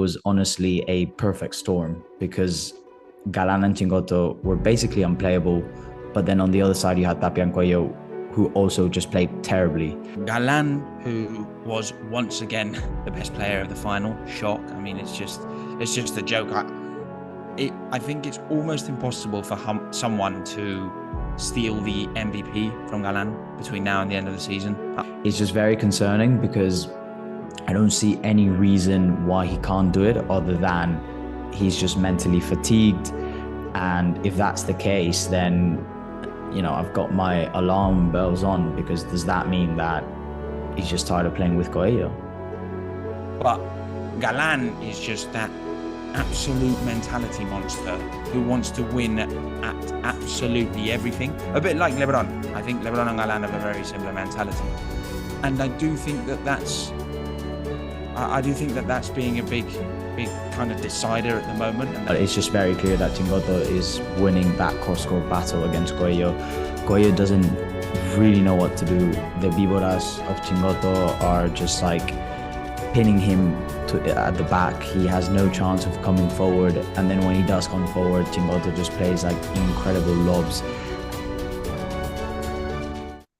was honestly a perfect storm because Galan and Chingotto were basically unplayable, but then on the other side you had Tapia and COELLO, who also just played terribly. Galan, who was once again the best player of the final, shock. I mean, it's just a joke. I think it's almost impossible for someone to steal the MVP from Galan between now and the end of the season. It's just very concerning because I don't see any reason why he can't do it other than he's just mentally fatigued. And if that's the case, then, you know, I've got my alarm bells on, because does that mean that he's just tired of playing with COELLO? But Galan is just that absolute mentality monster who wants to win at absolutely everything. A bit like Lebrón. I think Lebrón and Galan have a very similar mentality. And I do think that that's being a big kind of decider at the moment. But it's just very clear that Chingotto is winning that cross-court battle against COELLO. COELLO doesn't really know what to do. The víboras of Chingotto are just like pinning him at the back. He has no chance of coming forward. And then when he does come forward, Chingotto just plays like incredible lobs.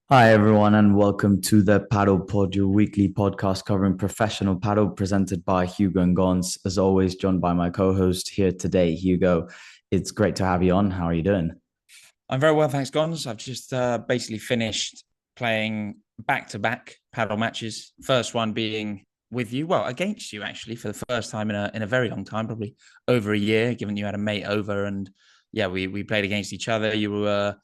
Hi everyone, and welcome to the Padel Pod, your weekly podcast covering professional padel, presented by Hugo and Gons. As always, joined by my co-host here today, Hugo. It's great to have you on. How are you doing? I'm very well, thanks, Gons. I've just basically finished playing back-to-back padel matches. First one being with you, well, against you actually, for the first time in a very long time, probably over a year, given you had a mate over, and yeah, we played against each other. You were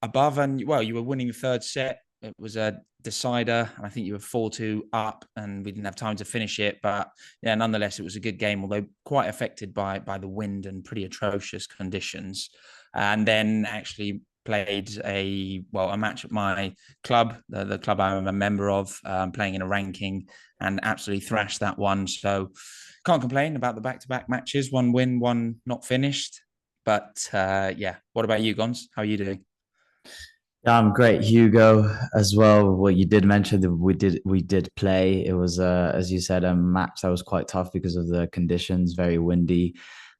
above, and well, you were winning the third set. It was a decider, and I think you were 4-2 up, and we didn't have time to finish it. But yeah, nonetheless, it was a good game, although quite affected by the wind and pretty atrocious conditions. And then actually played a match at my club, the club I'm a member of, playing in a ranking, and absolutely thrashed that one. So can't complain about the back-to-back matches. One win, one not finished. But yeah, what about you, Gons? How are you doing? I'm great, Hugo, as well. Well, you did mention that we did play. It was, as you said, a match that was quite tough because of the conditions, very windy.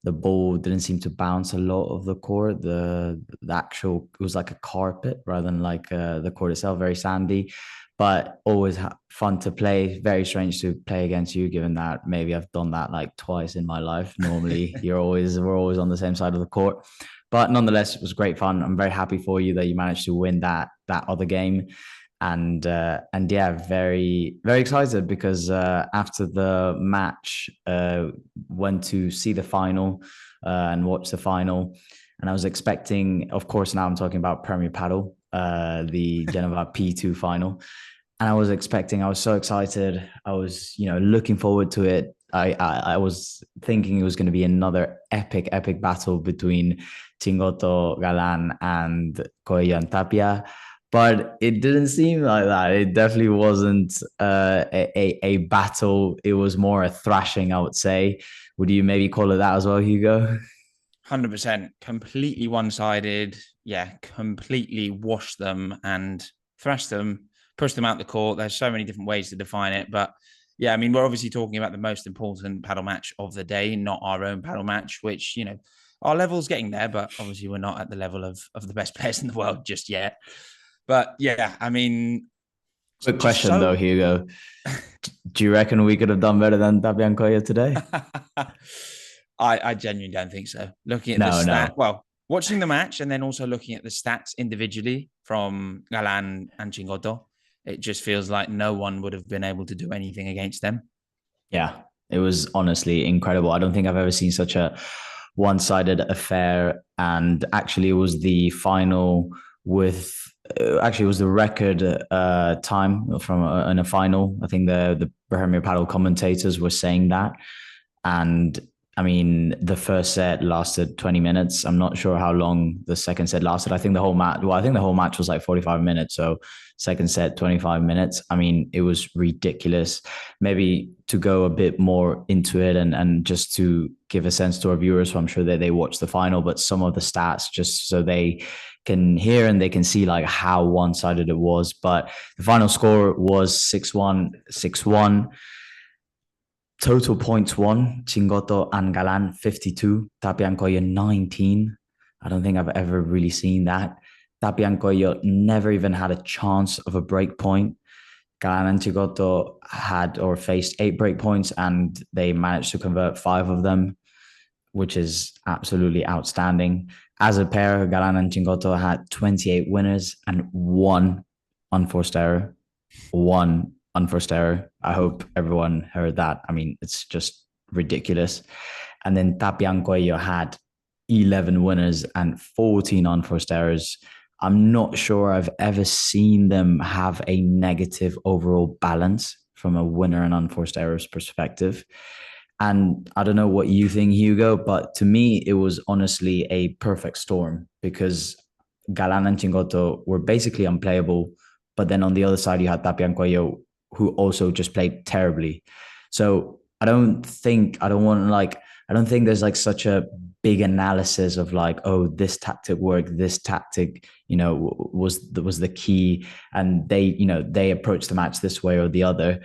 The ball didn't seem to bounce a lot of the court. The actual, it was like a carpet rather than like the court itself, very sandy, but always fun to play. Very strange to play against you, given that maybe I've done that like twice in my life. Normally, we're always on the same side of the court. But nonetheless, it was great fun. I'm very happy for you that you managed to win that other game, and yeah, very very excited because after the match, went to see the final and watch the final, and I was expecting, of course, now I'm talking about Premier Padel, the Genova P2 final, and I was so excited. I was looking forward to it. I was thinking it was going to be another epic battle between Chingotto, Galan, and COELLO and Tapia, but it didn't seem like that. It definitely wasn't a battle. It was more a thrashing, I would say. Would you maybe call it that as well, Hugo? 100%, completely one-sided. Yeah, completely washed them and thrashed them, pushed them out the court. There's so many different ways to define it, but yeah, I mean, we're obviously talking about the most important padel match of the day, not our own padel match, which, our level's getting there, but obviously we're not at the level of the best players in the world just yet. But yeah, I mean... Quick question though, Hugo. Do you reckon we could have done better than Tapia and COELLO today? I genuinely don't think so. Looking at watching the match and then also looking at the stats individually from Galan and Chingotto, it just feels like no one would have been able to do anything against them. Yeah, it was honestly incredible. I don't think I've ever seen such a one-sided affair. And actually, it was the final with... Actually, it was the record time from in a final. I think the Premier Padel commentators were saying that. And I mean, the first set lasted 20 minutes. I'm not sure how long the second set lasted. I think the whole match was like 45 minutes. So second set, 25 minutes. I mean, it was ridiculous. Maybe to go a bit more into it and just to give a sense to our viewers, so I'm sure that they watched the final, but some of the stats just so they can hear and they can see like how one-sided it was. But the final score was 6-1, 6-1. Total points won, Chingotto and Galan 52, Tapia and Coello 19. I don't think I've ever really seen that. Tapia and Coello never even had a chance of a break point. Galan and Chingotto had or faced 8 break points and they managed to convert 5 of them, which is absolutely outstanding. As a pair, Galan and Chingotto had 28 winners and 1 unforced error. 1 unforced error. I hope everyone heard that. I mean, it's just ridiculous. And then Tapia and Coello had 11 winners and 14 unforced errors. I'm not sure I've ever seen them have a negative overall balance from a winner and unforced errors perspective. And I don't know what you think, Hugo, but to me, it was honestly a perfect storm because Galan and Chingotto were basically unplayable. But then on the other side, you had Tapia and Coello, who also just played terribly. So I don't think there's like such a big analysis of like, oh, this tactic worked, this tactic, was the key, and they approached the match this way or the other.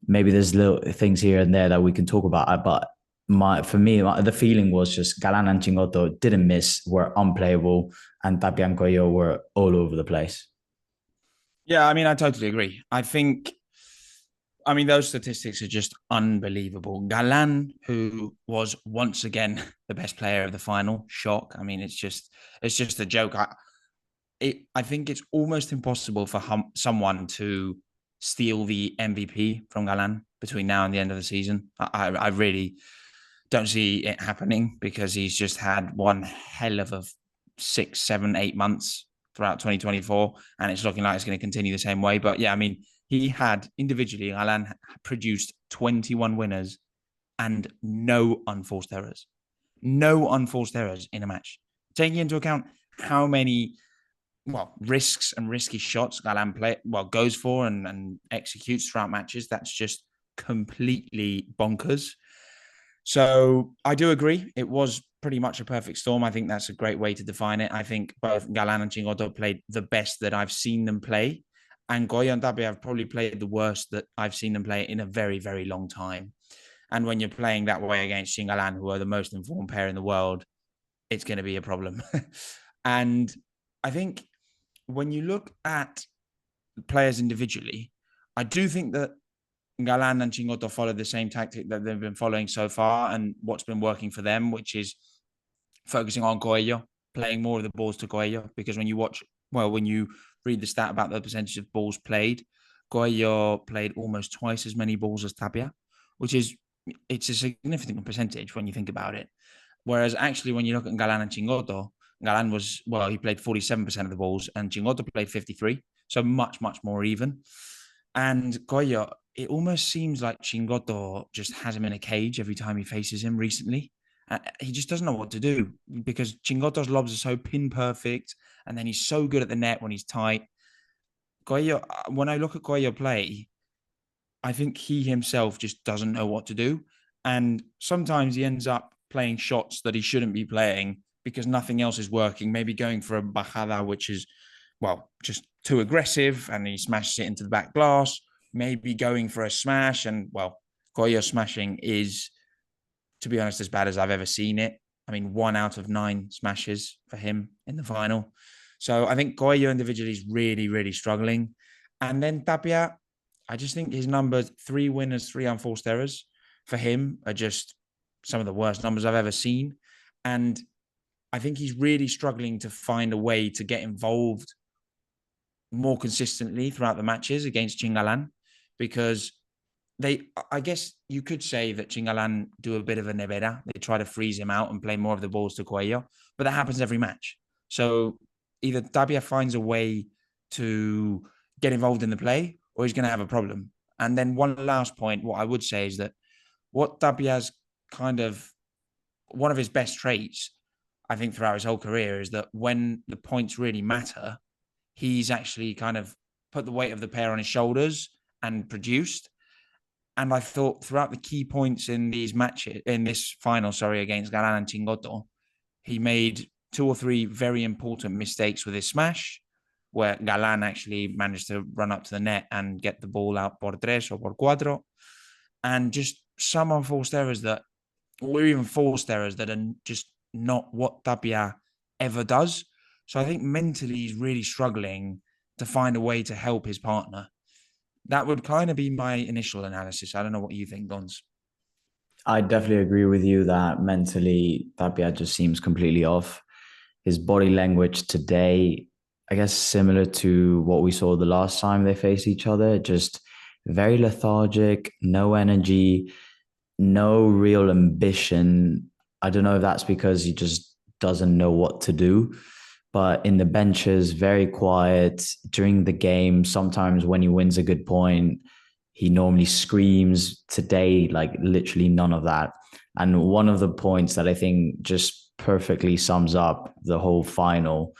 Maybe there's little things here and there that we can talk about, but the feeling was just Galan and Chingotto didn't miss, were unplayable, and Tapia and Coello were all over the place. Yeah, I mean, I totally agree. Those statistics are just unbelievable. Galan, who was once again the best player of the final, shock. I mean, it's just a joke. I think it's almost impossible for someone to steal the MVP from Galan between now and the end of the season. I really don't see it happening because he's just had one hell of a 6, 7, 8 months throughout 2024, and it's looking like it's going to continue the same way. But yeah, I mean, he had individually, Galán produced 21 winners and no unforced errors. No unforced errors in a match. Taking into account how many risks and risky shots Galán goes for and executes throughout matches, that's just completely bonkers. So I do agree. It was pretty much a perfect storm. I think that's a great way to define it. I think both Galan and Chingotto played the best that I've seen them play. And Goya and Tapia have probably played the worst that I've seen them play in a very, very long time. And when you're playing that way against Chingalan, who are the most informed pair in the world, it's going to be a problem. And I think when you look at players individually, I do think that Galan and Chingotto followed the same tactic that they've been following so far and what's been working for them, which is focusing on Coello, playing more of the balls to Coello. Because when you read the stat about the percentage of balls played, Coello played almost twice as many balls as Tapia, it's a significant percentage when you think about it. Whereas actually, when you look at Galan and Chingotto, Galan he played 47% of the balls and Chingotto played 53. So much, much more even. And Coello, it almost seems like Chingotto just has him in a cage every time he faces him recently. He just doesn't know what to do because Chingotto's lobs are so pin perfect and then he's so good at the net when he's tight. Coello, when I look at Coello play, I think he himself just doesn't know what to do. And sometimes he ends up playing shots that he shouldn't be playing because nothing else is working. Maybe going for a bajada, which is, just too aggressive and he smashes it into the back glass. Maybe going for a smash and, Coello smashing is, to be honest, as bad as I've ever seen it. I mean, 1 out of 9 smashes for him in the final. So I think Coello individually is really, really struggling. And then Tapia, I just think his numbers, 3 winners, 3 unforced errors for him are just some of the worst numbers I've ever seen. And I think he's really struggling to find a way to get involved more consistently throughout the matches against Chingalan, because I guess you could say that Chingalan do a bit of a nevera. They try to freeze him out and play more of the balls to Coello, but that happens every match. So either Tapia finds a way to get involved in the play or he's going to have a problem. And then one last point, what I would say is that what Tapia's one of his best traits, I think, throughout his whole career is that when the points really matter, he's actually kind of put the weight of the pair on his shoulders and produced. And I thought throughout the key points in these matches, in this final, against Galan and Chingotto, he made 2 or 3 very important mistakes with his smash, where Galan actually managed to run up to the net and get the ball out por 3 or por 4. And just some unforced errors that, or even forced errors that are just not what Tapia ever does. So I think mentally he's really struggling to find a way to help his partner. That would kind of be my initial analysis. I don't know what you think, Dons. I definitely agree with you that mentally Tapia just seems completely off. His body language today, I guess, similar to what we saw the last time they faced each other, just very lethargic, no energy, no real ambition. I don't know if that's because he just doesn't know what to do. But in the benches, very quiet during the game. Sometimes when he wins a good point, he normally screams. Today, like literally none of that. And one of the points that I think just perfectly sums up the whole final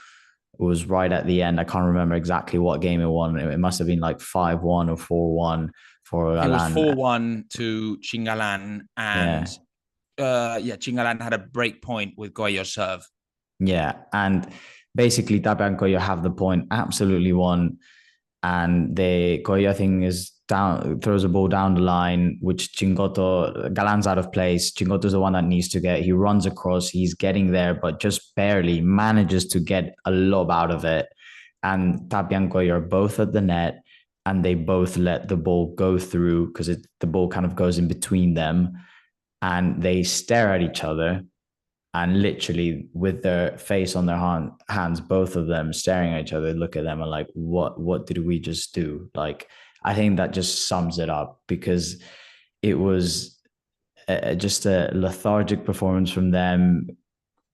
was right at the end. I can't remember exactly what game it won. It must have been like 5-1 or 4-1 for It was Galan. 4-1 to Chingalan, and Yeah. Chingalan had a break point with Goyo's serve. Yeah. And basically, Tapia and Coello have the point, absolutely won. And Coello, I think, is down, throws a ball down the line, which Chingotto, Galan's out of place. Chingotto's the one that needs to get. He runs across, he's getting there, but just barely manages to get a lob out of it. And Tapia and Coello are both at the net, and they both let the ball go through because the ball kind of goes in between them. And they stare at each other and literally with their face on their hands, both of them staring at each other, look at them and like, what did we just do? Like, I think that just sums it up because it was just a lethargic performance from them,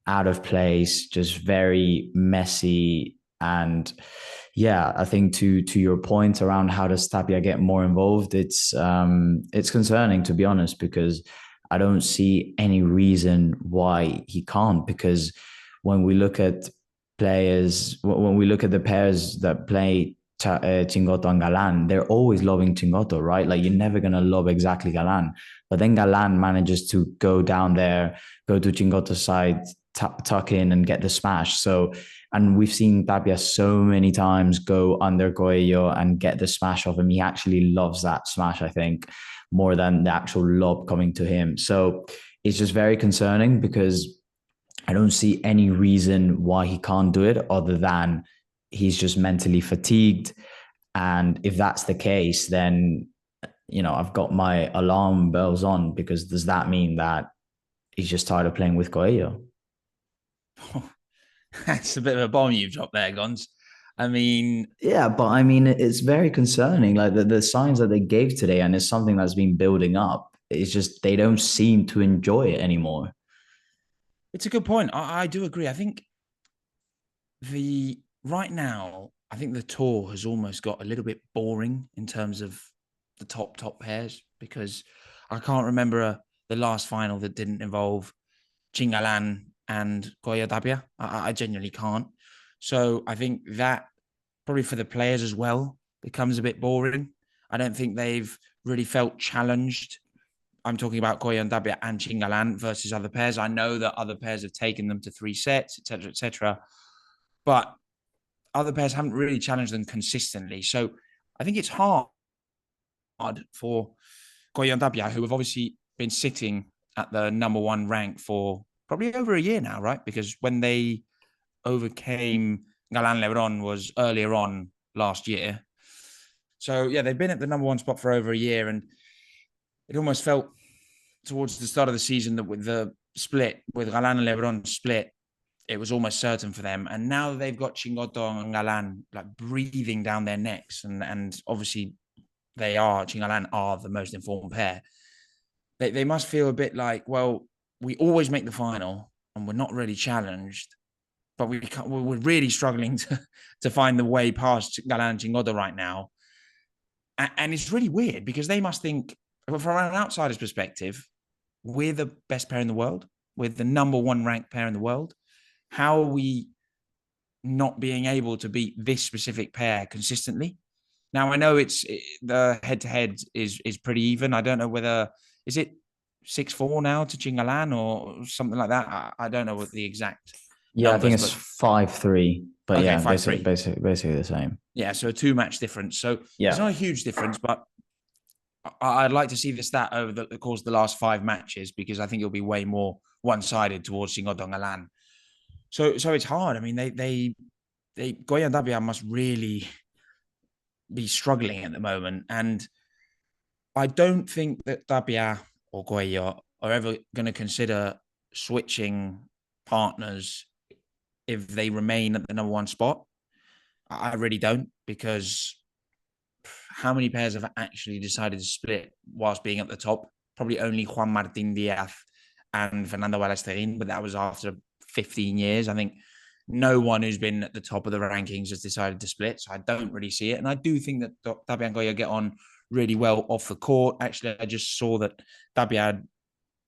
out of place, just very messy. And yeah, I think to your point around how does Tapia get more involved, it's concerning, to be honest, because I don't see any reason why he can't. Because when we look at players, when we look at the pairs that play Chingotto and Galan, they're always lobbing Chingotto, right? Like you're never going to lob exactly Galan. But then Galan manages to go down there, go to Chingotto's side, tuck in and get the smash. So, and we've seen Tapia so many times go under Coello and get the smash off him. He actually loves that smash, I think, more than the actual lob coming to him. So it's just very concerning because I don't see any reason why he can't do it other than he's just mentally fatigued. And if that's the case, then, you know, I've got my alarm bells on, because does that mean that he's just tired of playing with Coello? That's a bit of a bomb you've dropped there, Gons. I mean, yeah, but I mean, it's very concerning. Like the signs that they gave today, and it's something that's been building up. It's just they don't seem to enjoy it anymore. it's a good point. I do agree. I think right now, I think the tour has almost got a little bit boring in terms of the top pairs, because I can't remember the last final that didn't involve Chingalan and COELLO TAPIA. I genuinely can't. So I think that probably for the players as well becomes a bit boring. I don't think they've really felt challenged. I'm talking about COELLO TAPIA and Chingalan versus other pairs. I know that other pairs have taken them to 3 sets, etc., etc. But other pairs haven't really challenged them consistently. So I think it's hard for COELLO TAPIA, who have obviously been sitting at the number 1 rank for probably over a year now, right? Because when they overcame Galan Lebrón was earlier on last year. So yeah, they've been at the number 1 spot for over a year, and it almost felt towards the start of the season that with the split, with Galan and Lebrón split, it was almost certain for them. And now they've got Chingotto and Galan like breathing down their necks, and obviously Chingalan are the most informed pair. They must feel a bit like, well, we always make the final and we're not really challenged, but we're really struggling to find the way past Galan and Chingotto right now. And it's really weird because they must think, from an outsider's perspective, we're the best pair in the world. We're the number 1 ranked pair in the world. How are we not being able to beat this specific pair consistently? Now, I know the head-to-head is pretty even. I don't know whether, is it 6-4 now to Chingalan or something like that? I don't know what the exact Yeah, numbers, I think it's 5-3, but okay, yeah, 5-3. basically the same. Yeah, so a 2-match difference. So Yeah. it's not a huge difference, but I'd like to see the stat over the course of the last 5 matches, because I think it'll be way more one-sided towards Chingotto and Galán. So it's hard. I mean, Goya and Tapia must really be struggling at the moment, and I don't think that Tapia or Goya are ever going to consider switching partners if they remain at the number one spot. I really don't, because how many pairs have actually decided to split whilst being at the top? Probably only Juan Martín Díaz and Fernando Ballesterin, but that was after 15 years. I think no one who's been at the top of the rankings has decided to split, so I don't really see it. And I do think that Tapia and Goya get on really well off the court. Actually, I just saw that Tapia had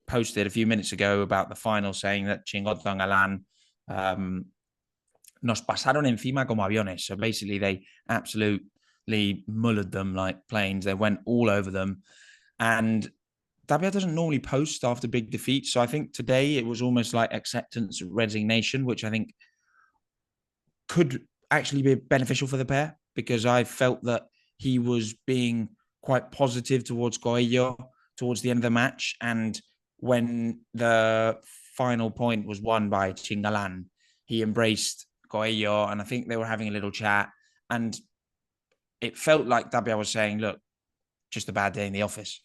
posted a few minutes ago about the final, saying that Chingotto and Galán nos pasaron encima como aviones. So basically, they absolutely mullered them like planes. They went all over them. And Tapia doesn't normally post after big defeats. So I think today it was almost like acceptance, resignation, which I think could actually be beneficial for the pair, because I felt that he was being quite positive towards Coello towards the end of the match. And when the final point was won by Chingalan, he embraced Coello, and I think they were having a little chat. And it felt like Tapia was saying, look, just a bad day in the office.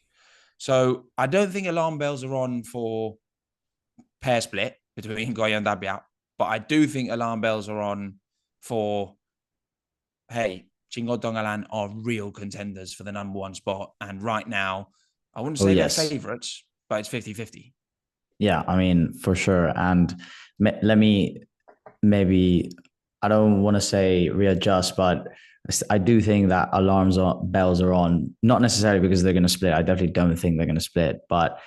So I don't think alarm bells are on for pair split between Goya and Tapia, but I do think alarm bells are on for, hey, Chingotto and Galán are real contenders for the number one spot. And right now, I wouldn't say they're favourites, but it's 50-50. Yeah, I mean, for sure. And let me maybe, I don't want to say readjust, but I do think that bells are on, not necessarily because they're going to split. I definitely don't think they're going to split, but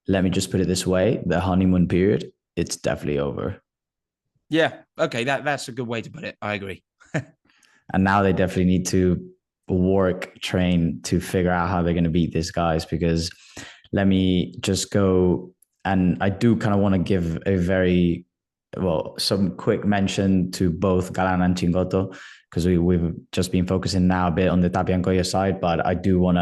let me just put it this way. The honeymoon period, it's definitely over. Yeah. Okay. That's a good way to put it. I agree. And now they definitely need to train to figure out how they're going to beat these guys, because let me just go. And I do kind of want to give some quick mention to both Galan and Chingotto, because we've just been focusing now a bit on the Tapia and Goya side, but I don't want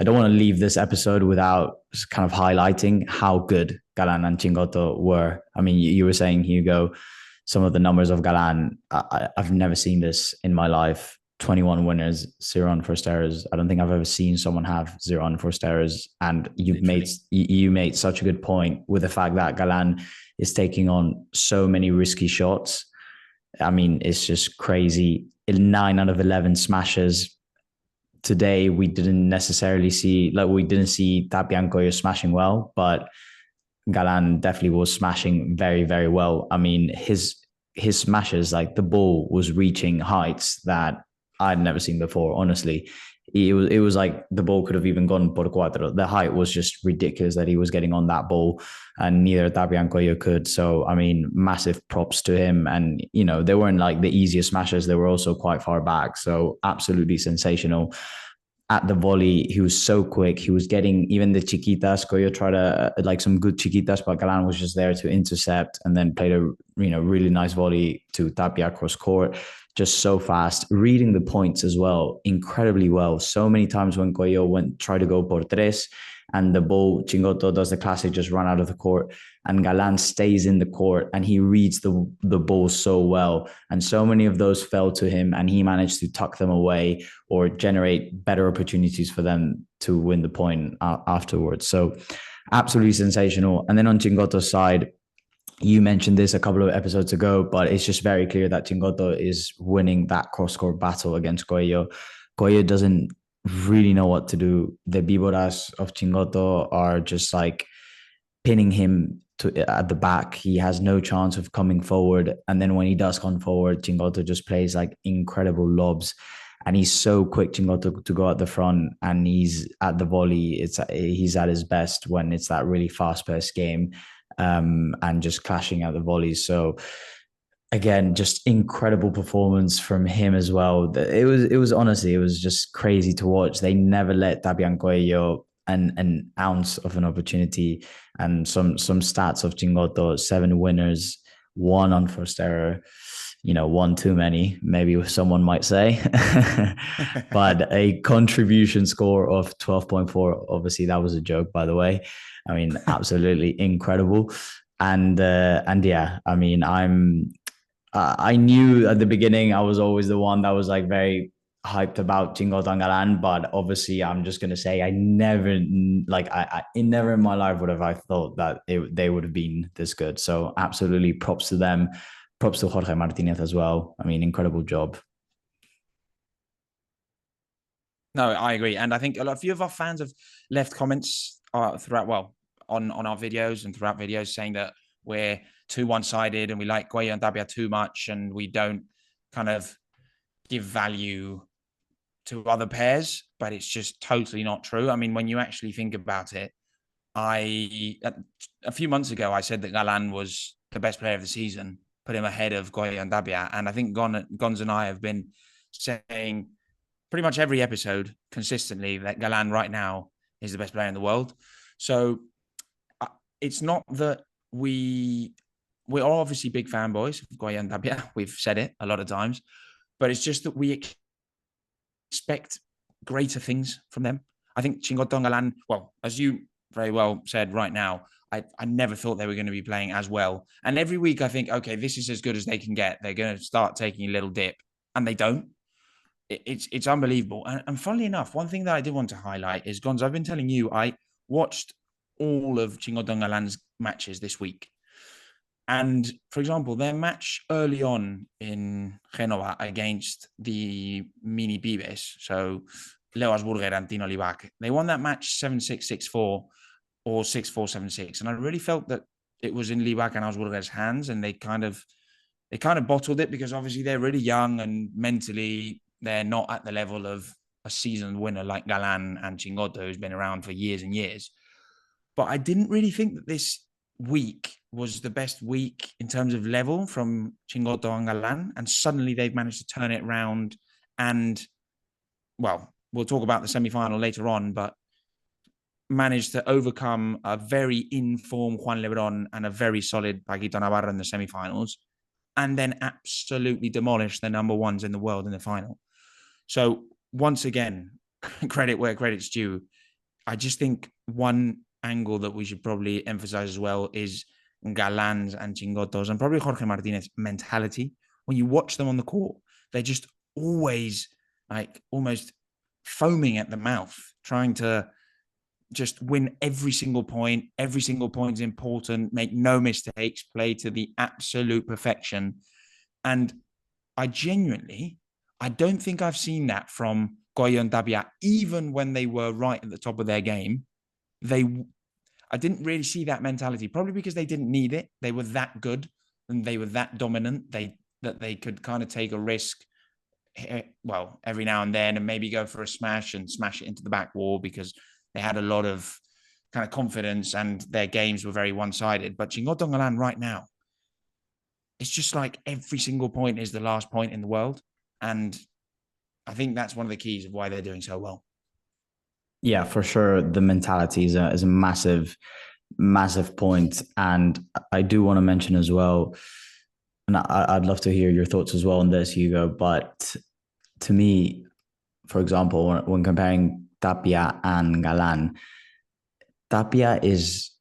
to leave this episode without kind of highlighting how good Galan and Chingotto were. I mean, you were saying, Hugo, some of the numbers of Galan, I've never seen this in my life. 21 winners, 0 unforced errors. I don't think I've ever seen someone have 0 unforced errors. And you made such a good point with the fact that Galan is taking on so many risky shots. I mean, it's just crazy. 9 out of 11 smashes. Today, we didn't see Tapia and Goya smashing well, but Galan definitely was smashing very, very well. I mean, his smashes, like the ball was reaching heights that I'd never seen before, honestly. It was like the ball could have even gone por cuatro. The height was just ridiculous that he was getting on that ball, and neither Tapia and Coello could. So, I mean, massive props to him. And, you know, they weren't like the easiest smashes. They were also quite far back. So absolutely sensational. At the volley, he was so quick. He was getting even the chiquitas. Coello tried like some good chiquitas, but Galan was just there to intercept, and then played a really nice volley to Tapia cross court. Just so fast, reading the points as well, incredibly well. So many times when Coello tried to go por tres, and the ball, Chingotto does the classic, just run out of the court, and Galan stays in the court, and he reads the ball so well. And so many of those fell to him, and he managed to tuck them away or generate better opportunities for them to win the point afterwards. So absolutely sensational. And then on Chingotto's side, you mentioned this a couple of episodes ago, but it's just very clear that Chingotto is winning that cross-court battle against Coello. Coello doesn't really know what to do. The víboras of Chingotto are just like pinning him at the back. He has no chance of coming forward. And then when he does come forward, Chingotto just plays like incredible lobs. And he's so quick, Chingotto, to go at the front, and he's at the volley. He's at his best when it's that really fast-paced game. And just clashing at the volleys. So again, just incredible performance from him as well. It was honestly, it was just crazy to watch. They never let Tapia and Coello an ounce of an opportunity. And some stats of Chingotto: 7 winners, 1 unforced error. one too many, maybe someone might say. But a contribution score of 12.4, obviously that was a joke, by the way. I mean, absolutely incredible. And yeah, I mean, I knew at the beginning I was always the one that was like very hyped about Chingotto and Galan, but obviously I'm just gonna say I never like I never in my life would have I thought that they would have been this good. So absolutely props to them, props to Jorge Martinez as well. I mean, incredible job. No, I agree, and I think a few of our fans have left comments throughout, well, on our videos and throughout videos saying that we're too one-sided and we like Coello and Tapia too much, and we don't kind of give value to other pairs. But it's just totally not true. I mean, when you actually think about it, a few months ago I said that Galan was the best player of the season, put him ahead of Coello and Tapia, and I think Gons and I have been saying pretty much every episode consistently that Galán right now is the best player in the world. So it's not that we're obviously big fanboys of Coello and Tapia. We've said it a lot of times, but it's just that we expect greater things from them. I think Chingotto and Galán, well, as you very well said right now, I never thought they were going to be playing as well. And every week I think, okay, this is as good as they can get. They're going to start taking a little dip, and they don't. It's unbelievable. And funnily enough, one thing that I did want to highlight is, Gonz, I've been telling you, I watched all of Chingotto and Galan's matches this week. And for example, their match early on in Genova against the mini Pibes, so Leo Asburger and Tino Libac, they won that match 7-6, 6-4 or 6-4, 7-6. And I really felt that it was in Libac and Asburger's hands, and they kind of bottled it because obviously they're really young and mentally they're not at the level of a seasoned winner like Galan and Chingotto, who's been around for years and years. But I didn't really think that this week was the best week in terms of level from Chingotto and Galan. And suddenly they've managed to turn it around. And, well, we'll talk about the semi-final later on, but managed to overcome a very informed Juan Lebrón and a very solid Paquito Navarro in the semi-finals, and then absolutely demolish the number ones in the world in the final. So once again, credit where credit's due. I just think one angle that we should probably emphasize as well is Galan's and Chingotto's and probably Jorge Martinez's mentality. When you watch them on the court, they're just always like almost foaming at the mouth, trying to just win every single point. Every single point is important. Make no mistakes. Play to the absolute perfection. And I don't think I've seen that from Coello and Tapia, even when they were right at the top of their game. I didn't really see that mentality, probably because they didn't need it. They were that good and they were that dominant that they could kind of take a risk, well, every now and then, and maybe go for a smash and smash it into the back wall because they had a lot of kind of confidence and their games were very one-sided. But Chingotto and Galan right now, it's just like every single point is the last point in the world. And I think that's one of the keys of why they're doing so well. Yeah, for sure. The mentality is a massive, massive point. And I do want to mention as well, and I'd love to hear your thoughts as well on this, Hugo. But to me, for example, when comparing Tapia and Galan, Tapia is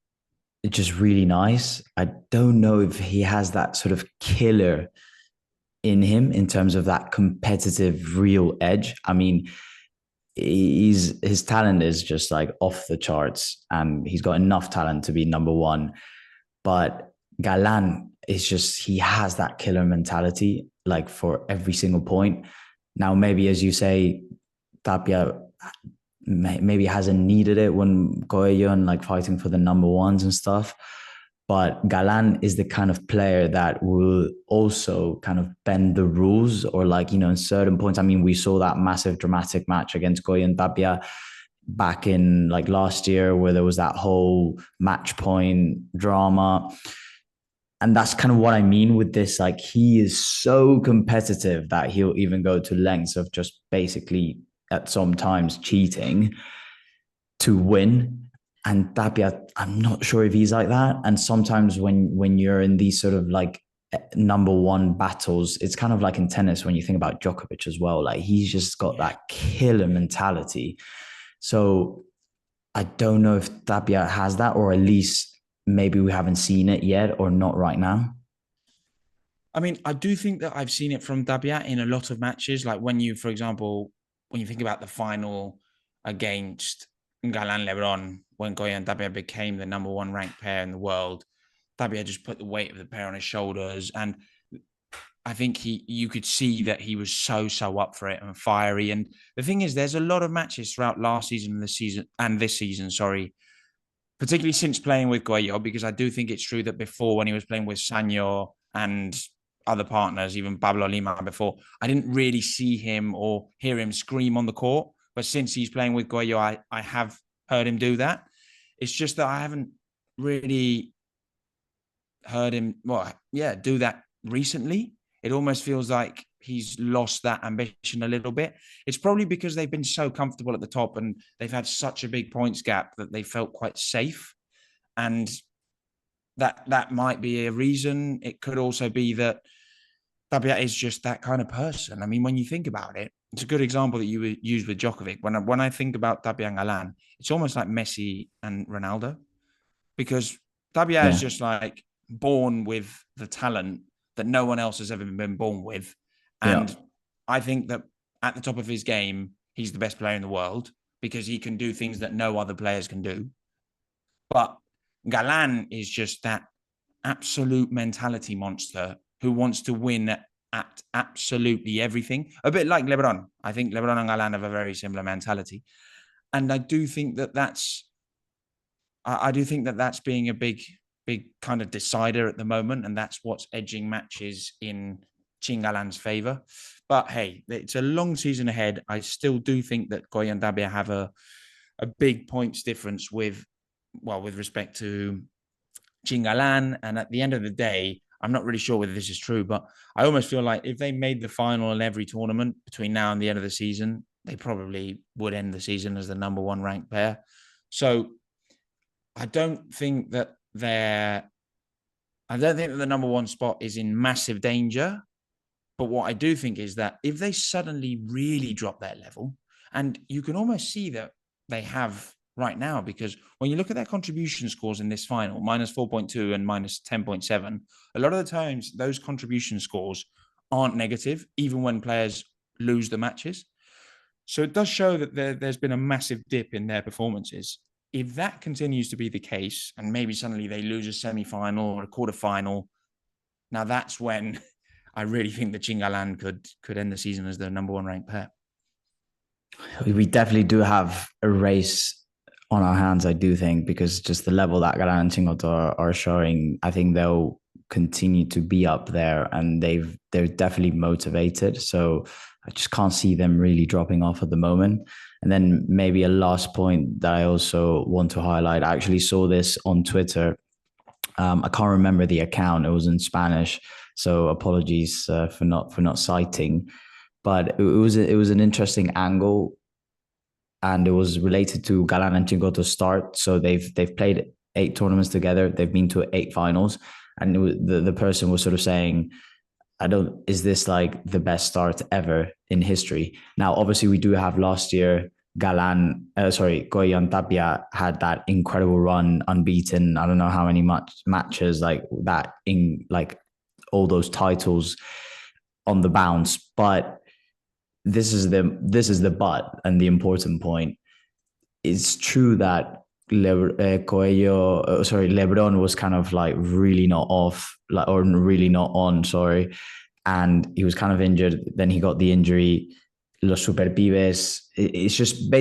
just really nice. I don't know if he has that sort of killer in him in terms of that competitive real edge. I mean, his talent is just like off the charts, and he's got enough talent to be number one. But Galan is just, he has that killer mentality, like for every single point. Now, maybe as you say, Tapia maybe hasn't needed it when Coello and like fighting for the number ones and stuff. But Galan is the kind of player that will also kind of bend the rules, or like, in certain points. I mean, we saw that massive dramatic match against Coello and Tapia back in like last year where there was that whole match point drama. And that's kind of what I mean with this. Like, he is so competitive that he'll even go to lengths of just basically at some times cheating to win. And Tapia, I'm not sure if he's like that. And sometimes when you're in these sort of like number one battles. It's kind of like in tennis when you think about Djokovic as well. Like he's just got that killer mentality. So I don't know if Tapia has that, or at least maybe we haven't seen it yet, or not right now. I mean, I do think that I've seen it from Tapia in a lot of matches. Like when you, for example, when you think about the final against Galan Lebrón, when Goyan Tapia became the number one ranked pair in the world, Tapia just put the weight of the pair on his shoulders. And I think you could see that he was so up for it and fiery. And the thing is, there's a lot of matches throughout last season and this season, sorry, particularly since playing with Coello, because I do think it's true that before, when he was playing with Sanyo and other partners, even Pablo Lima before, I didn't really see him or hear him scream on the court. But since he's playing with Coello, I have heard him do that. It's just that I haven't really heard him, do that recently. It almost feels like he's lost that ambition a little bit. It's probably because they've been so comfortable at the top and they've had such a big points gap that they felt quite safe. And that might be a reason. It could also be that Tapia is just that kind of person. I mean, when you think about it, it's a good example that you use with Djokovic. When I think about Tapia and Galan, it's almost like Messi and Ronaldo, because Tapia is Yeah. just like born with the talent that no one else has ever been born with. Yeah. And I think that at the top of his game, he's the best player in the world because he can do things that no other players can do. But Galan is just that absolute mentality monster who wants to win at absolutely everything. A bit like Lebrón. I think Lebrón and Galan have a very similar mentality. And I do think that that's being a big kind of decider at the moment, and that's what's edging matches in Chingalan's favor. But hey, it's a long season ahead. I still do think that Goya and Tapia have a big points difference with respect to Chingalan. And at the end of the day, I'm not really sure whether this is true, but I almost feel like if they made the final in every tournament between now and the end of the season, they probably would end the season as the number one ranked pair. So I don't think that the number one spot is in massive danger. But what I do think is that if they suddenly really drop their level, and you can almost see that they have right now, because when you look at their contribution scores in this final, minus 4.2 and minus 10.7, a lot of the times those contribution scores aren't negative, even when players lose the matches. So it does show that there's been a massive dip in their performances. If that continues to be the case, and maybe suddenly they lose a semi-final or a quarter-final, now that's when I really think the Chingalan could end the season as the number one ranked pair. We definitely do have a race on our hands, I do think, because just the level that Galan and Chingotto are showing, I think they'll continue to be up there, and they're definitely motivated. So I just can't see them really dropping off at the moment. And then maybe a last point that I also want to highlight. I actually saw this on Twitter. I can't remember the account. It was in Spanish, so apologies for not citing. But it was an interesting angle, and it was related to Galan and Chingotto's start. So they've played 8 tournaments together. They've been to 8 finals, and the person was sort of saying, is this like the best start ever in history? Now, obviously, we do have last year, Goya and Tapia had that incredible run, unbeaten. I don't know how many matches like that, in like all those titles on the bounce. But this is the but, and the important point. It's true that Lebrón was kind of like really not off, like, or really not on, sorry. And he was kind of injured. Then he got the injury. Los Super Pibes. It's just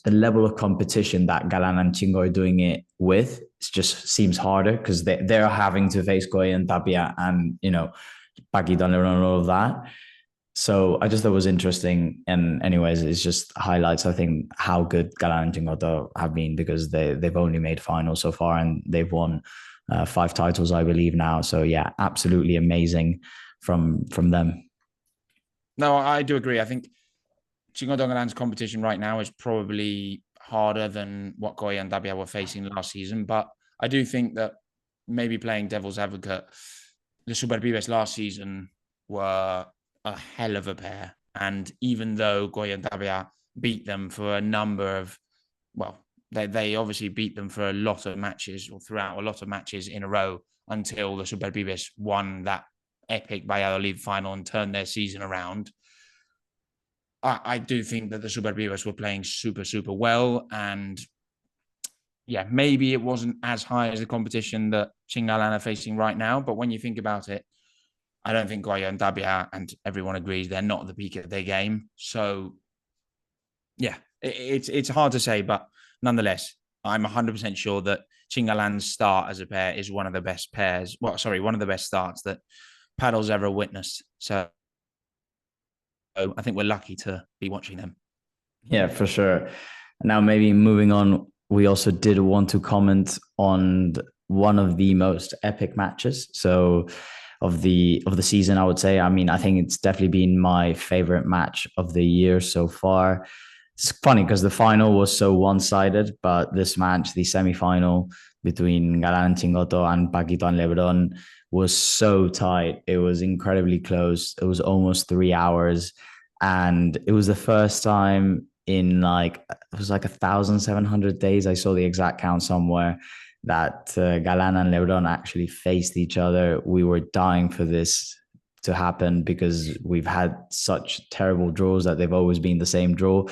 the level of competition that Galan and Chingo are doing it with. It just seems harder because they're having to face Goya and Tapia and, Paquito and Lebrón and all of that. So I just thought it was interesting. And anyways, it's just highlights, I think, how good Galan and Chingotto have been, because they've only made finals so far, and they've won 5 titles, I believe, now. So yeah, absolutely amazing from them. No, I do agree. I think Chingotto and Galan's competition right now is probably harder than what Goya and Tapia were facing last season. But I do think that, maybe playing devil's advocate, the Superpibes last season were a hell of a pair. And even though Goya and Tapia beat them for a number of, well, they obviously beat them for a lot of matches or throughout a lot of matches in a row until the Superpibes won that epic Valladolid final and turned their season around. I do think that the Superpibes were playing super, super well. And yeah, maybe it wasn't as high as the competition that Chingalan are facing right now. But when you think about it, I don't think Goya and Tapia, and everyone agrees, they're not at the peak of their game. So yeah, it's hard to say, but nonetheless, I'm 100% sure that Chingalan's start as a pair is one of the best pairs. Well, sorry, one of the best starts that Padel's ever witnessed. So I think we're lucky to be watching them. Yeah, for sure. Now, maybe moving on, we also did want to comment on one of the most epic matches. So of the season, I would say. I mean, I think it's definitely been my favorite match of the year so far. It's funny because the final was so one-sided, but this match, the semi-final between Galan, Chingotto, and Paquito and Lebrón, was so tight. It was incredibly close. It was almost 3 hours, and it was the first time in it was like 1,700 days. I saw the exact count somewhere that Galan and Lebrón actually faced each other. We were dying for this to happen because we've had such terrible draws that they've always been the same draw.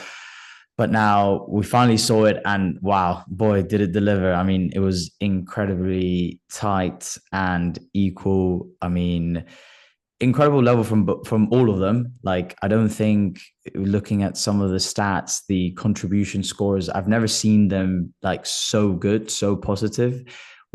But now we finally saw it, and wow, boy, did it deliver. I mean, it was incredibly tight and equal. I mean, incredible level from all of them. Like, I don't think, looking at some of the stats, the contribution scores, I've never seen them like so good, so positive.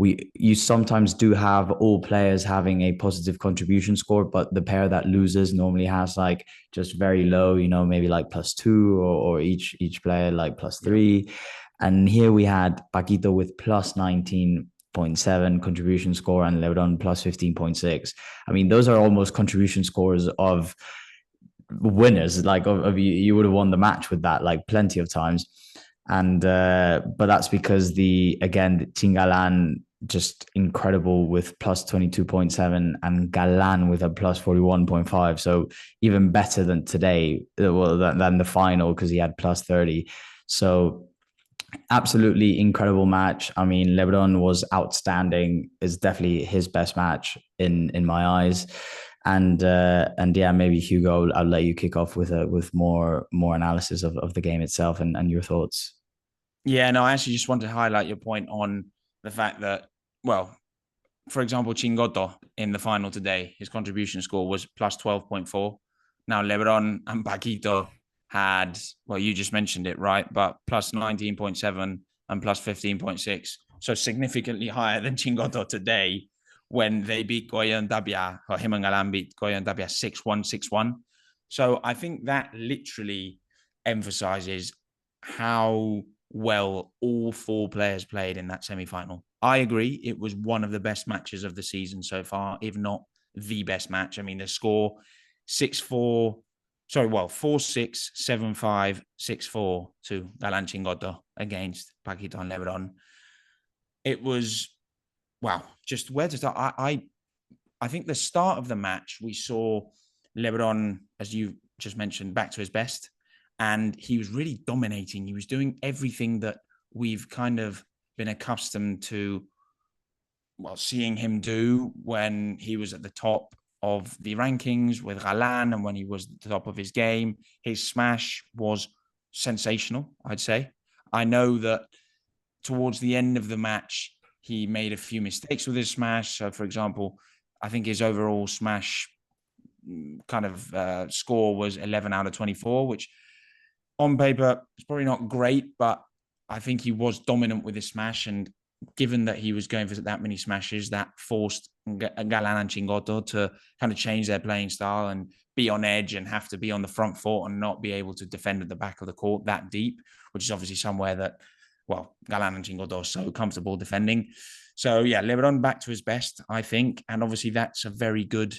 You sometimes do have all players having a positive contribution score, but the pair that loses normally has like just very low, maybe like +2, or each player like +3. And here we had Paquito with +19.7 contribution score and Lebrón +15.6. I mean, those are almost contribution scores of winners. Like, of you would have won the match with that, like, plenty of times. And but that's because the Chingalan just incredible with +22.7 and Galan with a +41.5. So even better than today, than the final, because he had +30. So absolutely incredible match. I mean, Lebrón was outstanding. It's definitely his best match in my eyes. And yeah, maybe Hugo, I'll let you kick off with more analysis of the game itself and your thoughts. Yeah, no, I actually just wanted to highlight your point on the fact that, well, for example, Chingotto in the final today, his contribution score was +12.4. Now, Lebrón and Paquito had, well, you just mentioned it, right? But +19.7 and +15.6. So significantly higher than Chingotto today when they beat Goya and Tapia, or him and Galan beat Goya and Tapia 6-1, 6-1. So I think that literally emphasizes how well all four players played in that semi-final. I agree. It was one of the best matches of the season so far, if not the best match. I mean, the score 6-4, 4-6, 7-5, 6-4 to Galan Chingotto against Paquito and Lebrón. It was, wow, just where to start. I think the start of the match, we saw Lebrón, as you just mentioned, back to his best. And he was really dominating. He was doing everything that we've kind of been accustomed to, well, seeing him do when he was at the top of the rankings with Galán and when he was at the top of his game. His smash was sensational, I'd say. I know that towards the end of the match, he made a few mistakes with his smash. So, for example, I think his overall smash kind of score was 11 out of 24, which on paper, it's probably not great, but I think he was dominant with his smash. And given that he was going for that many smashes, that forced Galan and Chingotto to kind of change their playing style and be on edge and have to be on the front foot and not be able to defend at the back of the court that deep, which is obviously somewhere that, well, Galan and Chingotto are so comfortable defending. So, yeah, Lebrón back to his best, I think. And obviously that's a very good,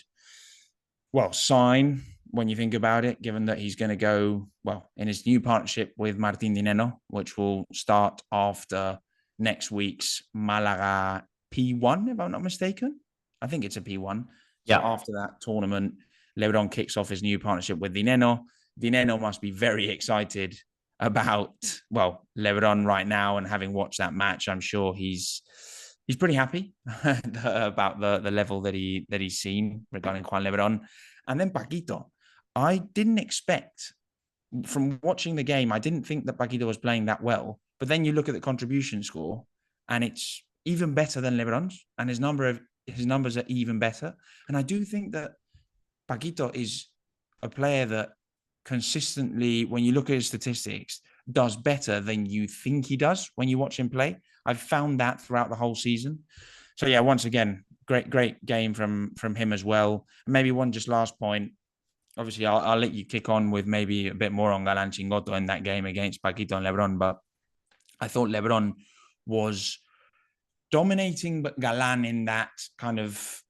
well, sign when you think about it, given that he's going to go, well, in his new partnership with Martín Dineno, which will start after next week's Malaga P1, if I'm not mistaken. I think it's a P1. So Yeah. after that tournament, Lebrón kicks off his new partnership with Dineno. Dineno must be very excited about, well, Lebrón right now, and having watched that match, I'm sure he's pretty happy about the level that he's seen regarding Juan Lebrón. And then Paquito, I didn't expect, from watching the game, I didn't think that Paquito was playing that well. But then you look at the contribution score, and it's even better than Lebron's, and his numbers are even better. And I do think that Paquito is a player that consistently, when you look at his statistics, does better than you think he does when you watch him play. I've found that throughout the whole season. So yeah, once again, great game from him as well. Maybe one just last point. Obviously, I'll let you kick on with maybe a bit more on Galan Chingotto in that game against Paquito and Lebrón, but I thought Lebrón was dominating, but Galan in that kind of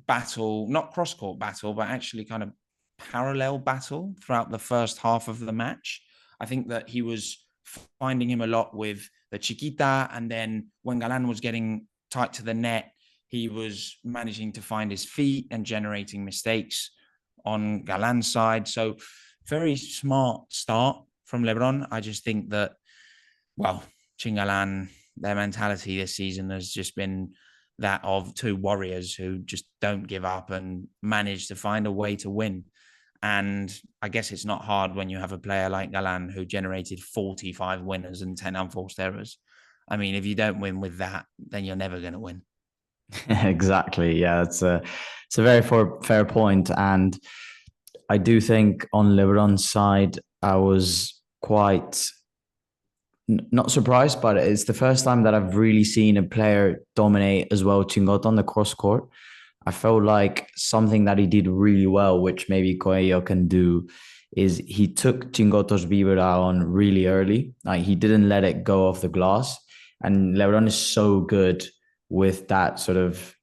battle, not cross-court battle, but actually kind of parallel battle throughout the first half of the match. I think that he was finding him a lot with the chiquita, and then when Galan was getting tight to the net, he was managing to find his feet and generating mistakes on Galan's side. So very smart start from Lebrón. I just think that, well, Chingalan, their mentality this season has just been that of two warriors who just don't give up and manage to find a way to win. And I guess it's not hard when you have a player like Galan who generated 45 winners and 10 unforced errors. I mean, if you don't win with that, then you're never going to win. Exactly. Yeah, it's a very fair point. And I do think on Lebron's side, I was quite not surprised, but it's the first time that I've really seen a player dominate as well Chingotto on the cross court. I felt like something that he did really well, which maybe Coello can do, is he took Chingotto's vibra on really early. Like he didn't let it go off the glass. And Lebrón is so good with that sort of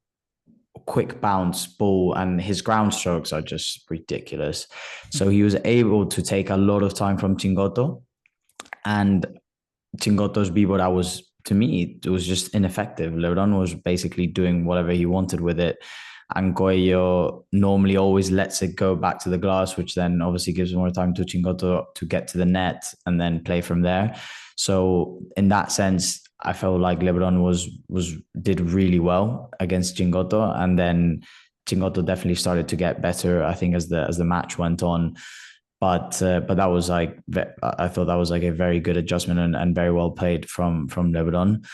quick bounce ball, and his ground strokes are just ridiculous. So he was able to take a lot of time from Chingotto, and Chingotto's vibra was, to me, it was just ineffective. Lebrón was basically doing whatever he wanted with it. And Coello normally always lets it go back to the glass, which then obviously gives more time to Chingotto to get to the net and then play from there. So in that sense, I felt like Lebrón did really well against Chingotto, and then Chingotto definitely started to get better, I think, as the match went on. But that was like, I thought that was like a very good adjustment and very well played from Lebrón.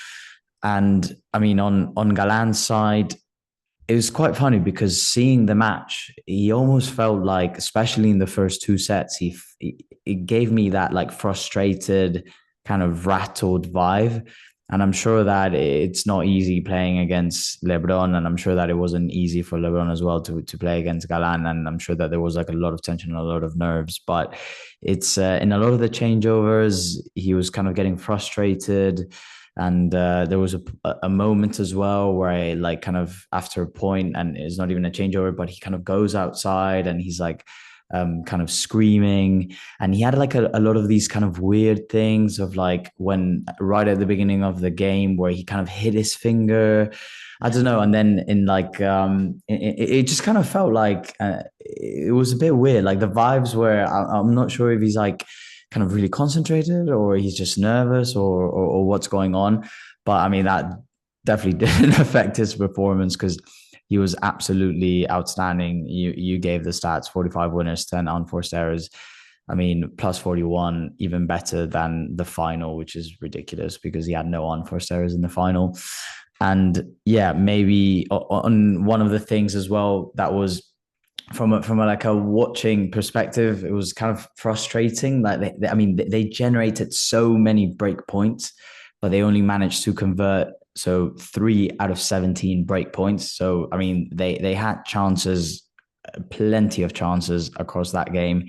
And I mean, on Galan's side, it was quite funny because seeing the match, he almost felt like, especially in the first two sets, it gave me that like frustrated, kind of rattled vibe. And I'm sure that it's not easy playing against Lebrón, and I'm sure that it wasn't easy for Lebrón as well to play against Galan. And I'm sure that there was like a lot of tension and a lot of nerves. But it's in a lot of the changeovers, he was kind of getting frustrated. And there was a moment as well where I like kind of after a point, and it's not even a changeover, but he kind of goes outside and he's like kind of screaming. And he had like a lot of these kind of weird things of like when right at the beginning of the game where he kind of hit his finger. I don't know. And then in like, it just kind of felt like it was a bit weird. Like the vibes where I'm not sure if he's like kind of really concentrated or he's just nervous or what's going on. But I mean, that definitely didn't affect his performance because he was absolutely outstanding. You gave the stats: 45 winners, 10 unforced errors. I mean, plus 41, even better than the final, which is ridiculous because he had no unforced errors in the final. And yeah, maybe on one of the things as well that was from a like a watching perspective, it was kind of frustrating. Like I mean, they generated so many break points, but they only managed to convert 3 out of 17 break points. So I mean, they had chances, plenty of chances across that game.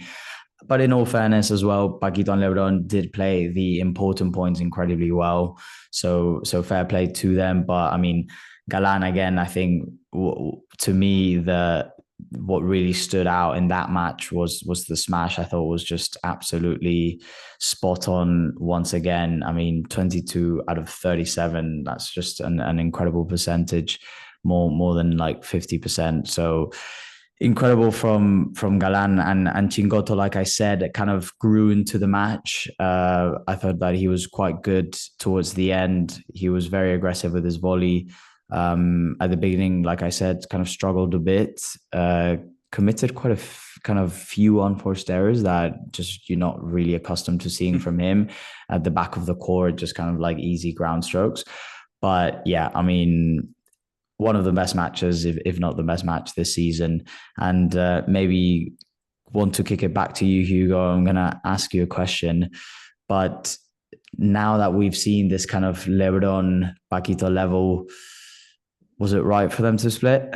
But in all fairness as well, Paquito and Lebrón did play the important points incredibly well. So fair play to them. But I mean, Galan again, I think to me what really stood out in that match was the smash. I thought was just absolutely spot on once again. I mean, 22 out of 37, that's just an incredible percentage. more than like 50%. So incredible from Galan and Chingotto. Like I said, it kind of grew into the match. I thought that he was quite good towards the end. He was very aggressive with his volley. At the beginning, like I said, kind of struggled a bit. Committed quite a kind of few unforced errors that just you're not really accustomed to seeing from him at the back of the court, just kind of like easy ground strokes. But yeah, I mean, one of the best matches, if not the best match this season. And maybe want to kick it back to you, Hugo. I'm going to ask you a question. But now that we've seen this kind of Lebrón, Paquito level, was it right for them to split?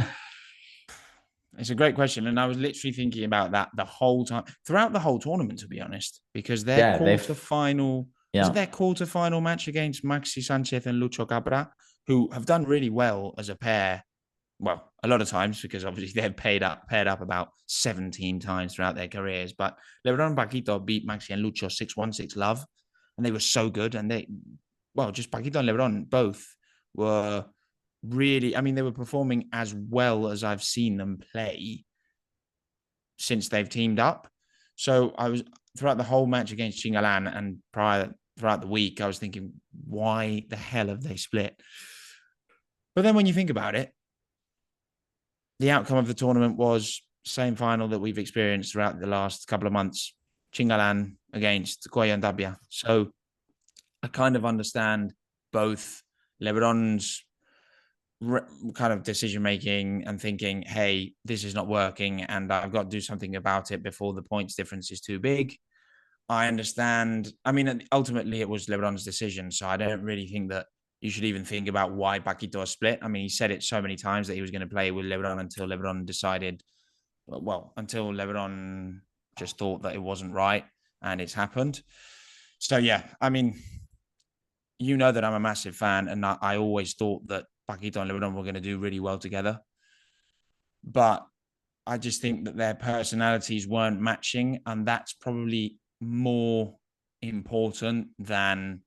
It's a great question. And I was literally thinking about that the whole time, throughout the whole tournament, to be honest, because their quarterfinal, was it their quarterfinal match against Maxi Sanchez and Lucho Cabra, who have done really well as a pair. Well, a lot of times, because obviously they've paired up about 17 times throughout their careers. But Lebrón and Paquito beat Maxi and Lucho 6-1, 6-love. And they were so good. And just Paquito and Lebrón both were really, I mean, they were performing as well as I've seen them play since they've teamed up. So I was, throughout the whole match against Chingalan and throughout the week, I was thinking, why the hell have they split? But then when you think about it, the outcome of the tournament was same final that we've experienced throughout the last couple of months, Chingalan against COELLO TAPIA. So I kind of understand both Lebron's kind of decision-making and thinking, hey, this is not working and I've got to do something about it before the points difference is too big. I understand. I mean, ultimately it was Lebron's decision. So I don't really think that you should even think about why Paquito split. I mean, he said it so many times that he was going to play with Lebrón until Lebrón decided, until Lebrón just thought that it wasn't right, and it's happened. So, yeah, I mean, you know that I'm a massive fan, and I always thought that Paquito and Lebrón were going to do really well together. But I just think that their personalities weren't matching, and that's probably more important than,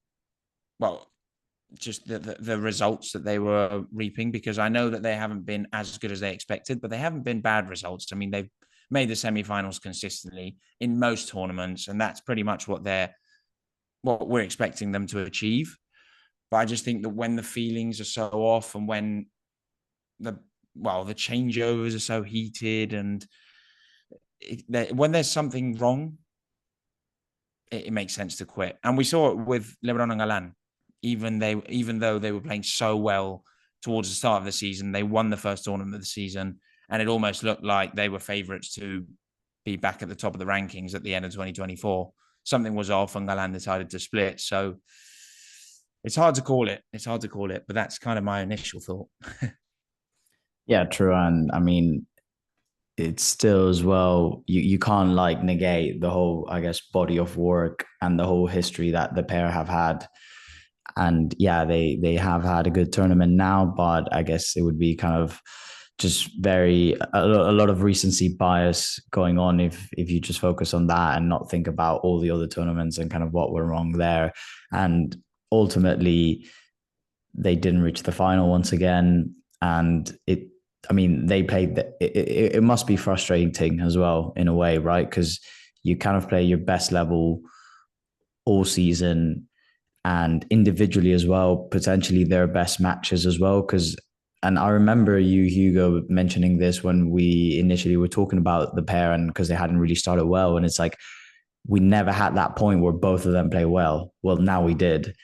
just the results that they were reaping, because I know that they haven't been as good as they expected, but they haven't been bad results. I mean, they've made the semifinals consistently in most tournaments, and that's pretty much what we're expecting them to achieve. But I just think that when the feelings are so off and when the changeovers are so heated and when there's something wrong, it makes sense to quit. And we saw it with Lebrón and Galán. Even though they were playing so well towards the start of the season, they won the first tournament of the season, and it almost looked like they were favourites to be back at the top of the rankings at the end of 2024. Something was off, and Galán decided to split. So it's hard to call it. But that's kind of my initial thought. Yeah, true. And I mean, it's still as well, you can't like negate the whole, I guess, body of work and the whole history that the pair have had. And yeah, they have had a good tournament now, but I guess it would be kind of just a lot of recency bias going on if you just focus on that and not think about all the other tournaments and kind of what went wrong there. And ultimately, they didn't reach the final once again, and they played. It must be frustrating as well in a way, right? Because you kind of play your best level all season, and individually as well, potentially their best matches as well. And I remember you, Hugo, mentioning this when we initially were talking about the pair, and because they hadn't really started well. And it's like, we never had that point where both of them play well. Well, now we did,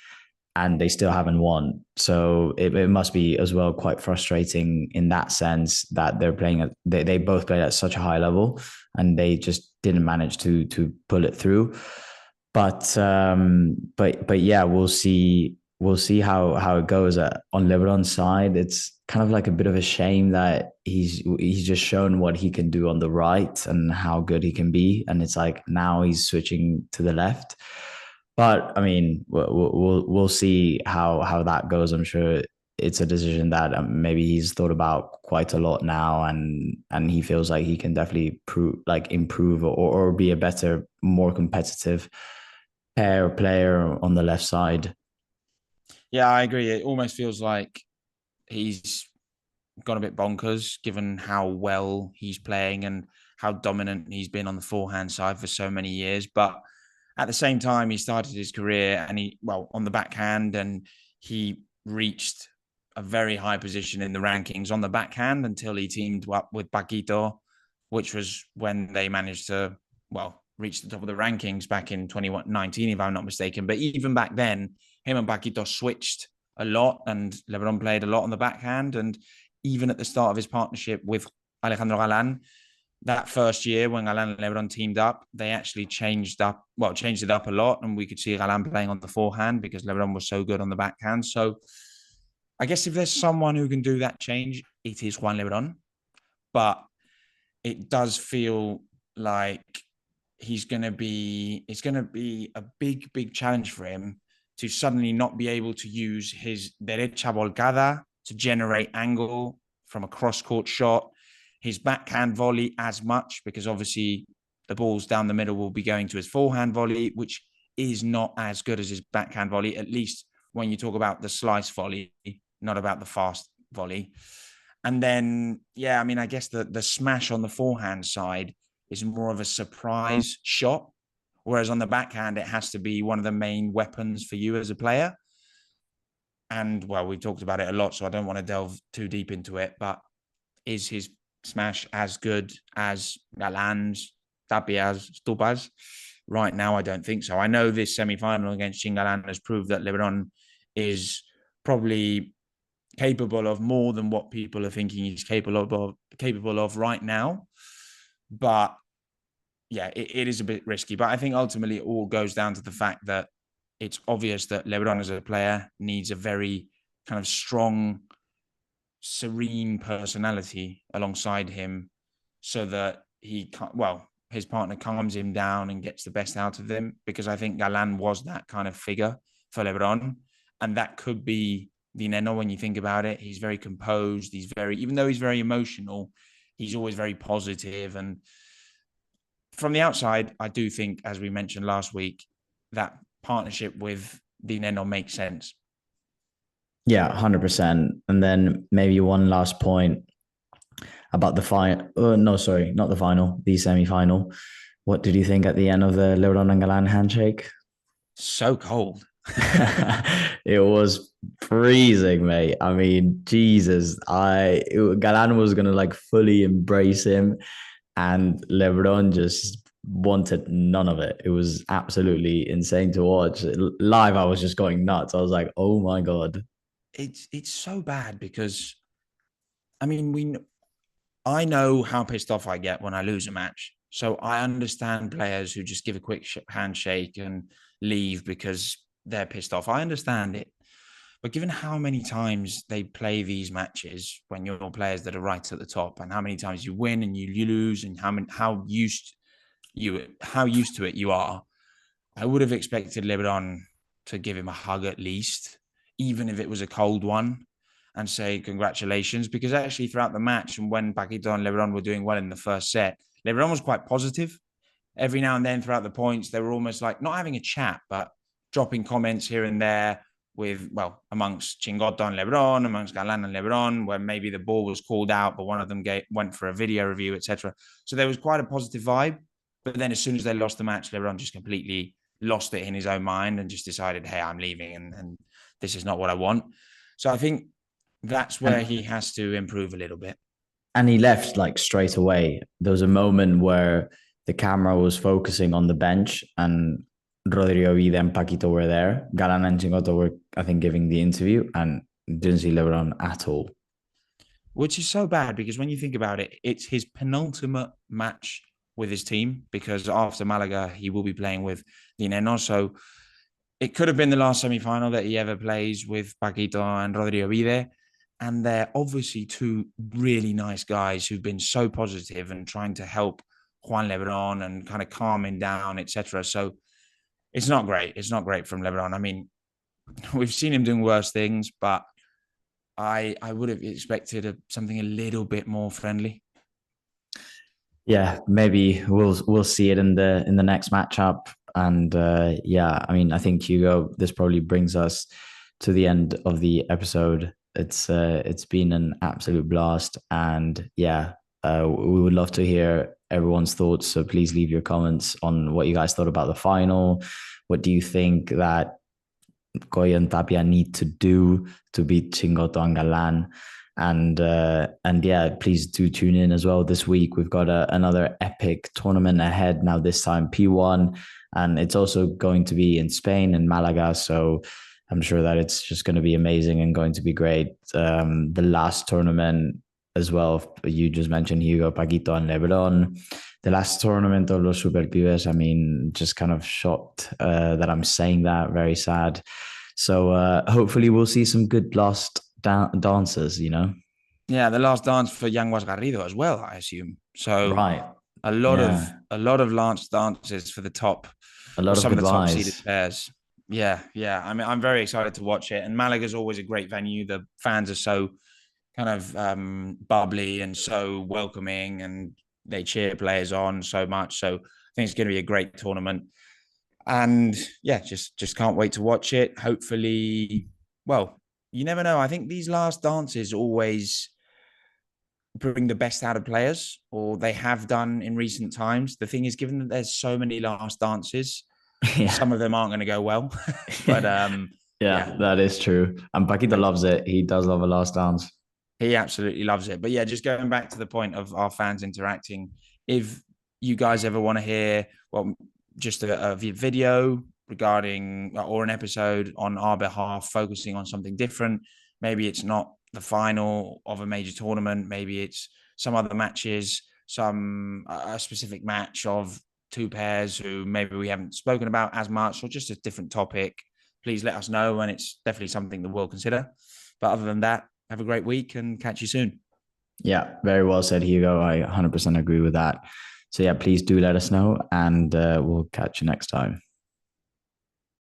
and they still haven't won. So it must be as well quite frustrating in that sense that they're playing they both played at such a high level, and they just didn't manage to pull it through. But yeah, we'll see how it goes. On Lebron's side, it's kind of like a bit of a shame that he's just shown what he can do on the right and how good he can be, and it's like now he's switching to the left. But I mean, we'll see how that goes. I'm sure it's a decision that maybe he's thought about quite a lot now, and he feels like he can definitely improve or be a better, more competitive player on the left side. Yeah, I agree. It almost feels like he's gone a bit bonkers given how well he's playing and how dominant he's been on the forehand side for so many years. But at the same time, he started his career on the backhand, and he reached a very high position in the rankings on the backhand until he teamed up with Paquito, which was when they managed to, reach the top of the rankings back in 2019, if I'm not mistaken. But even back then, him and Paquito switched a lot, and Lebrón played a lot on the backhand. And even at the start of his partnership with Alejandro Galan, that first year when Galan and Lebrón teamed up, they actually changed it up a lot. And we could see Galan playing on the forehand because Lebrón was so good on the backhand. So I guess if there's someone who can do that change, it is Juan Lebrón. But it does feel like it's going to be a big, big challenge for him to suddenly not be able to use his derecha volcada to generate angle from a cross-court shot, his backhand volley as much, because obviously the balls down the middle will be going to his forehand volley, which is not as good as his backhand volley, at least when you talk about the slice volley, not about the fast volley. And then, I guess the smash on the forehand side is more of a surprise shot, whereas on the backhand, it has to be one of the main weapons for you as a player. And, we've talked about it a lot, so I don't want to delve too deep into it, but is his smash as good as Galan's, Tapia's, Stupa's? Right now, I don't think so. I know this semi-final against Chingalan has proved that Lebrón is probably capable of more than what people are thinking he's capable of right now. But it is a bit risky. But I think ultimately it all goes down to the fact that it's obvious that Lebrón as a player needs a very kind of strong, serene personality alongside him so that his partner calms him down and gets the best out of him, because I think Galan was that kind of figure for Lebrón. And that could be Dineno when you think about it. He's very composed. Even though he's very emotional, he's always very positive. And from the outside, I do think, as we mentioned last week, that partnership with Dineno makes sense. Yeah, 100%. And then maybe one last point about the final. No, sorry, not the final, the semi-final. What did you think at the end of the Lebrón and Galan handshake? So cold. It was freezing, mate. I mean, Jesus, Galan was gonna fully embrace him, and Lebrón just wanted none of it. It was absolutely insane to watch. Live, I was just going nuts. I was like, oh my God. It's so bad because, I know how pissed off I get when I lose a match. So I understand players who just give a quick handshake and leave because they're pissed off. I understand it. But given how many times they play these matches when you're players that are right at the top, and how many times you win and you lose, and how used to it you are, I would have expected Lebrón to give him a hug at least, even if it was a cold one, and say congratulations. Because actually throughout the match, and when Paquito and Lebrón were doing well in the first set, Lebrón was quite positive. Every now and then throughout the points, they were almost like not having a chat, but dropping comments here and there amongst Chingotto and Lebrón, amongst Galan and Lebrón, where maybe the ball was called out, but one of them went for a video review, etc. So there was quite a positive vibe. But then as soon as they lost the match, Lebrón just completely lost it in his own mind and just decided, hey, I'm leaving and this is not what I want. So I think that's where he has to improve a little bit. And he left straight away. There was a moment where the camera was focusing on the bench and Rodrigo Vida and Paquito were there. Galan and Chingotto were, I think, giving the interview and didn't see Lebrón at all. Which is so bad because when you think about it, it's his penultimate match with his team, because after Malaga, he will be playing with Dineno. So it could have been the last semi-final that he ever plays with Paquito and Rodrigo Vida. And they're obviously two really nice guys who've been so positive and trying to help Juan Lebrón and kind of calm him down, etc. So it's not great. It's not great from Lebrón. I mean, we've seen him doing worse things, but I would have expected something a little bit more friendly. Yeah, maybe we'll see it in the next matchup. And I think Hugo, this probably brings us to the end of the episode It's been an absolute blast, and yeah, we would love to hear everyone's thoughts. So please leave your comments on what you guys thought about the final. What do you think that COELLO and Tapia need to do to beat Chingotto and Galan? And yeah, please do tune in as well. This week we've got another epic tournament ahead. Now this time P1, and it's also going to be in Spain and Malaga. So I'm sure that it's just going to be amazing and going to be great. The last tournament as well, you just mentioned Hugo, Paquito, and Lebrón. The last tournament of Los Super Pibes, I mean, just kind of shocked that I'm saying that. Very sad. So hopefully we'll see some good last dancers, you know? Yeah, the last dance for Yanguas Garrido as well, I assume. So Right. a lot Yeah. of last dances for the top A or lot of some of the top seeded goodbyes. pairs. Yeah, yeah. I mean, I'm very excited to watch it. And Malaga's always a great venue. The fans are so kind of bubbly and so welcoming, and they cheer players on so much. So I think it's going to be a great tournament. And yeah, just can't wait to watch it. Hopefully, well, you never know. I think these last dances always bring the best out of players, or they have done in recent times. The thing is, given that there's so many last dances, Yeah. some of them aren't going to go well. But Yeah, yeah, that is true. And Paquito but loves it. He does love a last dance. he absolutely loves it. But yeah, just going back to the point of our fans interacting, if you guys ever want to hear, well, just a video regarding or an episode on our behalf, focusing on something different, maybe it's not the final of a major tournament, maybe it's some other matches, some a specific match of two pairs who maybe we haven't spoken about as much, or just a different topic, please let us know, and it's definitely something that we'll consider. But other than that, have a great week and catch you soon. Yeah, very well said, Hugo. I 100% agree with that. So yeah, please do let us know, and we'll catch you next time.